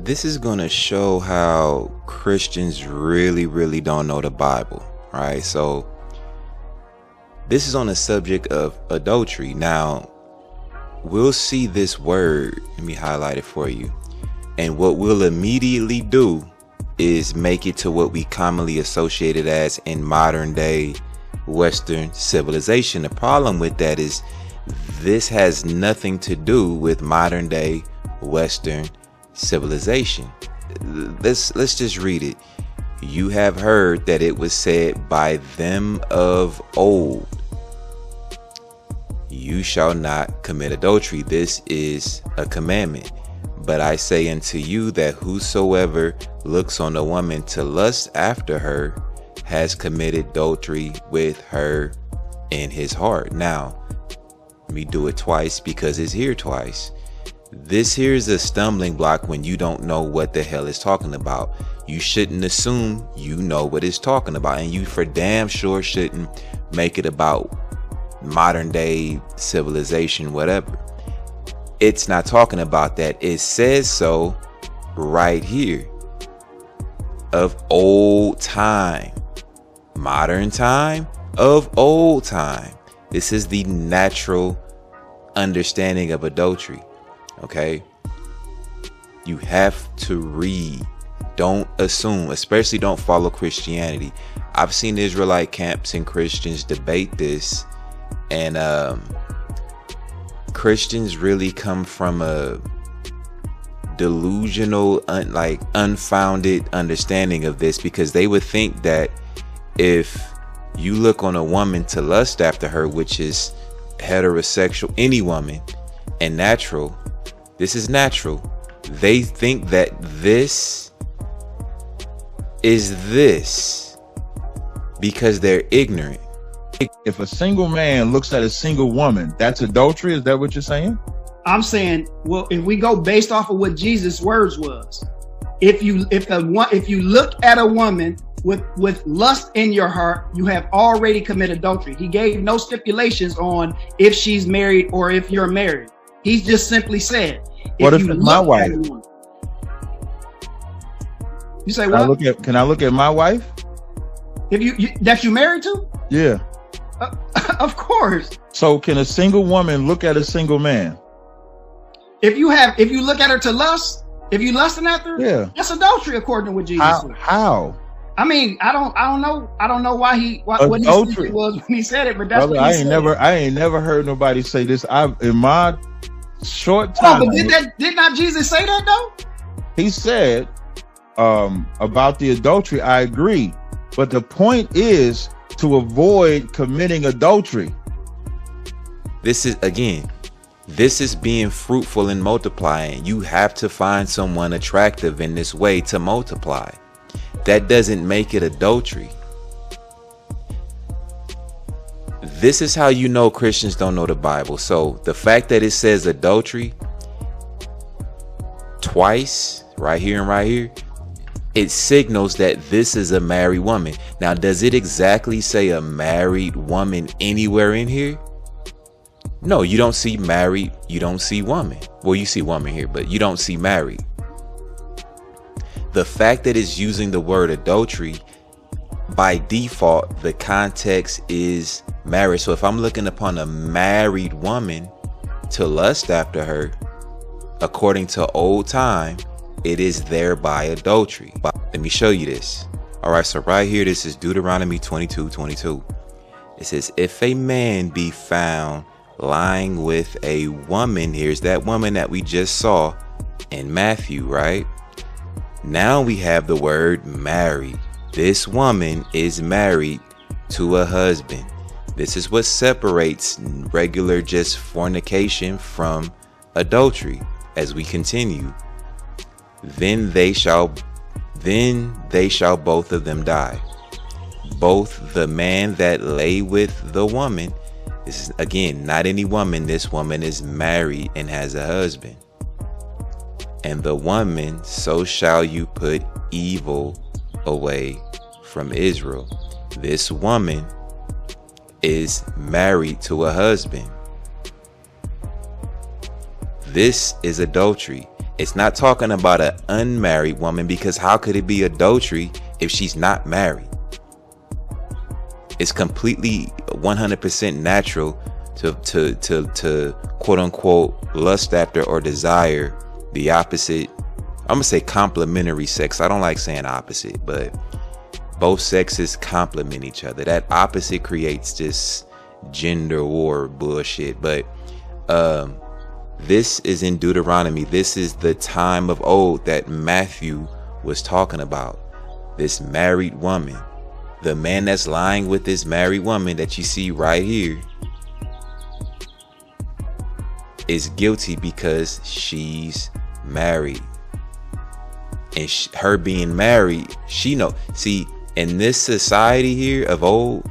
this is going to show how Christians really don't know the Bible, right? So this is on the subject of adultery. Now, we'll see this word. Let me highlight it for you. And what we'll immediately do is make it to what we commonly associate it as in modern day Western civilization. The problem with that is this has nothing to do with modern day Western civilization. Let's just read it. You have heard that it was said by them of old, you shall not commit adultery. This is a commandment. But I say unto you that whosoever looks on a woman to lust after her has committed adultery with her in his heart. Now, let me do it twice because it's here twice. This here is a stumbling block when you don't know what the hell it's talking about. You shouldn't assume you know what it's talking about, and you for damn sure shouldn't make it about modern day civilization, whatever. It's not talking about that. It says so right here. Of old time. Modern time, of old time. This is the natural understanding of adultery. Okay? You have to read. Don't assume, especially don't follow Christianity. I've seen Israelite camps and Christians debate this, and Christians really come from a delusional, unfounded understanding of this, because they would think that if you look on a woman to lust after her, which is heterosexual, any woman, and natural, this is natural. They think that this is this because they're ignorant. If a single man looks at a single woman, that's adultery? Is that what you're saying? I'm saying, well, if we go based off of what Jesus' words was, if you look at a woman with lust in your heart, you have already committed adultery. He gave no stipulations on if she's married or if you're married. He just simply said, what if it's my wife? You say what? Can I look at my wife? If you that you married to? Yeah. Of course. So can a single woman look at a single man? If you look at her to lust, if you lusting after her, yeah, that's adultery according to what Jesus said. How? I mean, I don't know what he was when he said it, but that's brother, what he said. I ain't never heard nobody say this. In my short time. Oh, but did not Jesus say that though? He said about the adultery, I agree. But the point is to avoid committing adultery. This is being fruitful and multiplying. You have to find someone attractive in this way to multiply. That doesn't make it adultery. This is how you know Christians don't know the Bible. So the fact that it says adultery twice, right here and right here, it signals that this is a married woman. Now, does it exactly say a married woman anywhere in here? No, you don't see married. You don't see woman. Well, you see woman here, but you don't see married. The fact that it's using the word adultery, by default, the context is marriage. So if I'm looking upon a married woman to lust after her, according to old time, it is thereby adultery. Let me show you this. All right, so right here, this is Deuteronomy 22:22. It says, if a man be found lying with a woman, here's that woman that we just saw in Matthew, right? Now we have the word married. This woman is married to a husband. This is what separates regular just fornication from adultery. As we continue, then they shall both of them die. Both the man that lay with the woman, this is again not any woman, this woman is married and has a husband, and the woman, so shall you put evil away from Israel. This woman is married to a husband. This is adultery. It's not talking about an unmarried woman, because how could it be adultery if she's not married? It's completely 100% natural to quote unquote lust after or desire the opposite. I'm gonna say complementary sex. I don't like saying opposite, but both sexes complement each other. That opposite creates this gender war bullshit. But this is in Deuteronomy. This is the time of old that Matthew was talking about. This married woman, the man that's lying with this married woman that you see right here, is guilty because she's married. And her being married, she know. See, in this society here of old,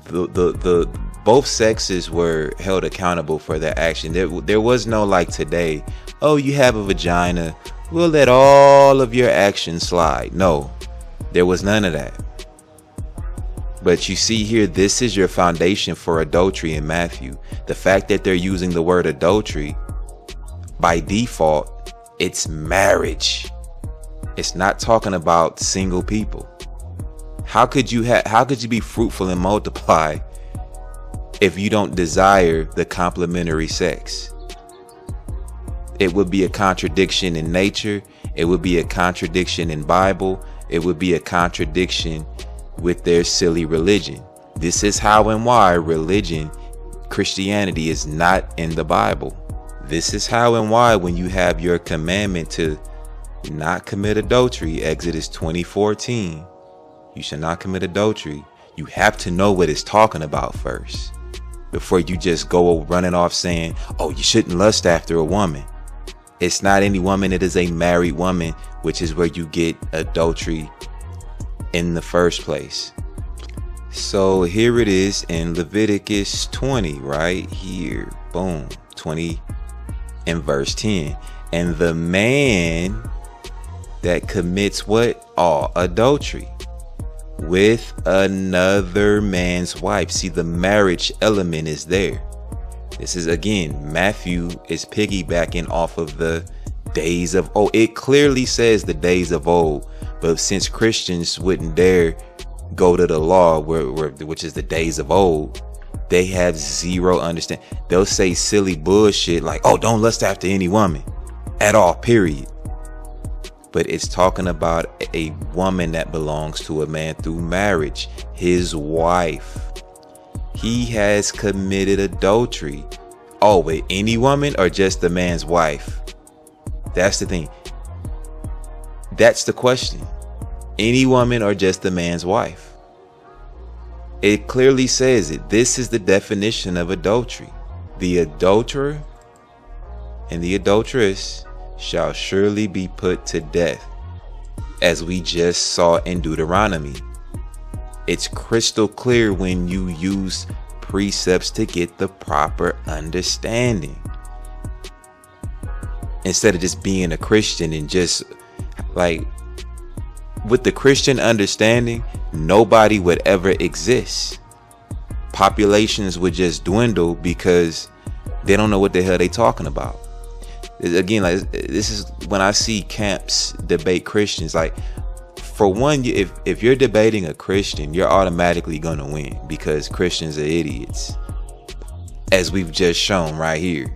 the both sexes were held accountable for their action. There was no like today, oh, you have a vagina, we'll let all of your actions slide. No, there was none of that. But you see here, this is your foundation for adultery in Matthew. The fact that they're using the word adultery, by default, it's marriage. It's not talking about single people. How could you be fruitful and multiply if you don't desire the complementary sex? It would be a contradiction in nature. It would be a contradiction in Bible. It would be a contradiction with their silly religion. This is how and why religion, Christianity, is not in the Bible. This is how and why, when you have your commandment to not commit adultery, Exodus 20:14, you shall not commit adultery. You have to know what it's talking about first before you just go running off saying, oh, you shouldn't lust after a woman. It's not any woman. It is a married woman, which is where you get adultery in the first place. So here it is in Leviticus 20, right here. Boom. 20 and verse 10. And the man that commits what? Adultery with another man's wife. See, the marriage element is there. This is, again, Matthew is piggybacking off of the days of old. It clearly says the days of old, but since Christians wouldn't dare go to the law, which is the days of old, they have zero understanding. They'll say silly bullshit like, oh, don't lust after any woman at all, period. But it's talking about a woman that belongs to a man through marriage, his wife. He has committed adultery. Oh, with any woman or just the man's wife? That's the thing. That's the question. Any woman or just the man's wife? It clearly says it. This is the definition of adultery. The adulterer and the adulteress shall surely be put to death, as we just saw in Deuteronomy. It's crystal clear when you use precepts to get the proper understanding, instead of just being a Christian and just like, with the Christian understanding, nobody would ever exist. Populations would just dwindle because they don't know what the hell they talking about. Again, like, this is when I see camps debate Christians. Like, for one, if you're debating a Christian, you're automatically gonna win because Christians are idiots, as we've just shown right here.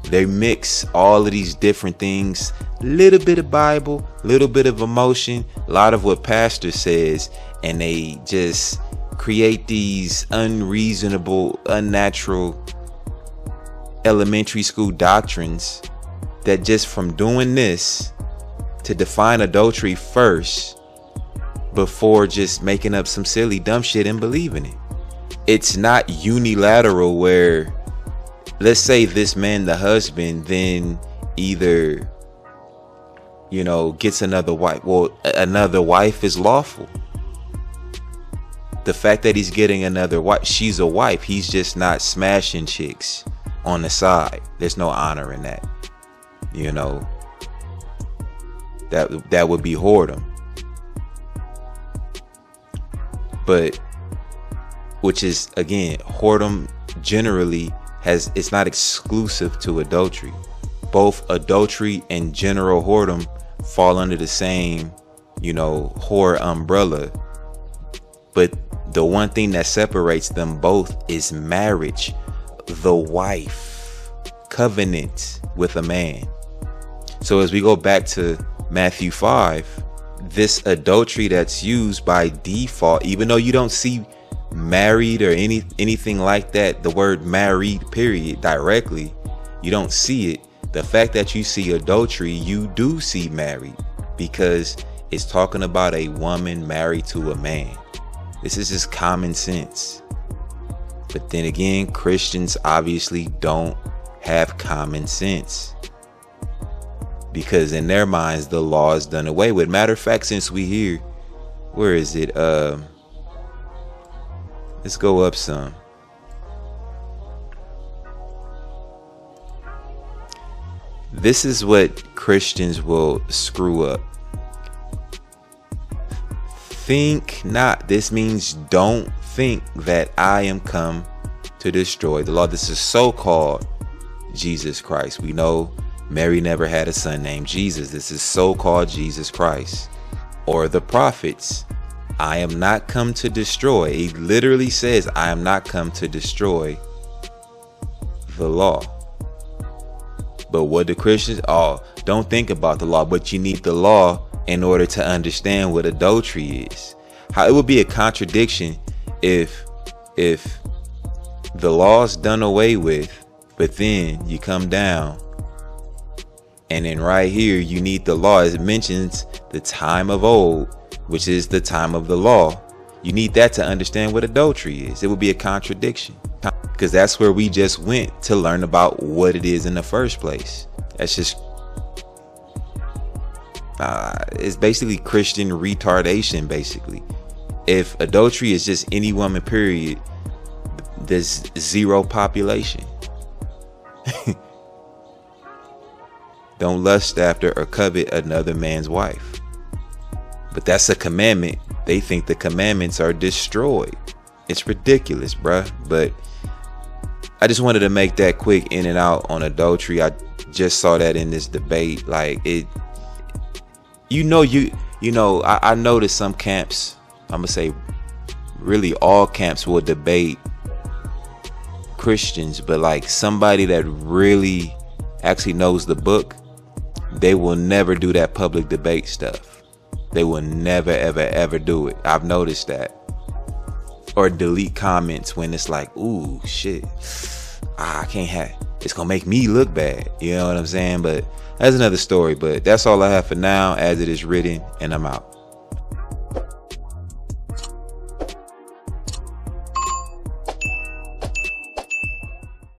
They mix all of these different things, little bit of Bible, little bit of emotion, a lot of what pastor says, and they just create these unreasonable, unnatural elementary school doctrines that just from doing this to define adultery first before just making up some silly dumb shit and believing it. It's not unilateral where, let's say this man, the husband, then either, gets another wife. Well, another wife is lawful. The fact that he's getting another wife, she's a wife. He's just not smashing chicks on the side. There's no honor in that. That would be whoredom. But, which is, again, whoredom generally it's not exclusive to adultery. both adultery and general whoredom fall under the same, whore umbrella. But the one thing that separates them both is marriage, the wife, covenant with a man. So as we go back to Matthew 5, this adultery that's used by default, even though you don't see married or anything like that, the word married period directly, you don't see it. The fact that you see adultery, you do see married, because it's talking about a woman married to a man. This is just common sense. But then again, Christians obviously don't have common sense, because in their minds the law is done away with. Matter of fact, since we here, where is it? Let's go up some. This is what Christians will screw up. Think not. This means don't think that I am come to destroy the law. This is so-called Jesus Christ. We know Mary never had a son named Jesus. This is so-called Jesus Christ. Or the prophets. I am not come to destroy. He literally says, I am not come to destroy the law. But what do Christians? Oh, don't think about the law, but you need the law in order to understand what adultery is. How it would be a contradiction if the law's done away with, but then you come down and then right here you need the law. It mentions the time of old, which is the time of the law. You need that to understand what adultery is. It would be a contradiction, because that's where we just went to learn about what it is in the first place. That's just it's basically Christian retardation. Basically, if adultery is just any woman period, there's zero population. Don't lust after or covet another man's wife. But that's a commandment. They think the commandments are destroyed. It's ridiculous, bruh. But I just wanted to make that quick in and out on adultery. I just saw that in this debate. Like it, I noticed some camps, I'm gonna say really all camps will debate Christians, but like somebody that really actually knows the book, they will never do that public debate stuff. They will never, ever, ever do it. I've noticed that. Or delete comments when it's like, ooh, shit. I can't have, it's gonna make me look bad. You know what I'm saying? But that's another story. But that's all I have for now, as it is written, and I'm out.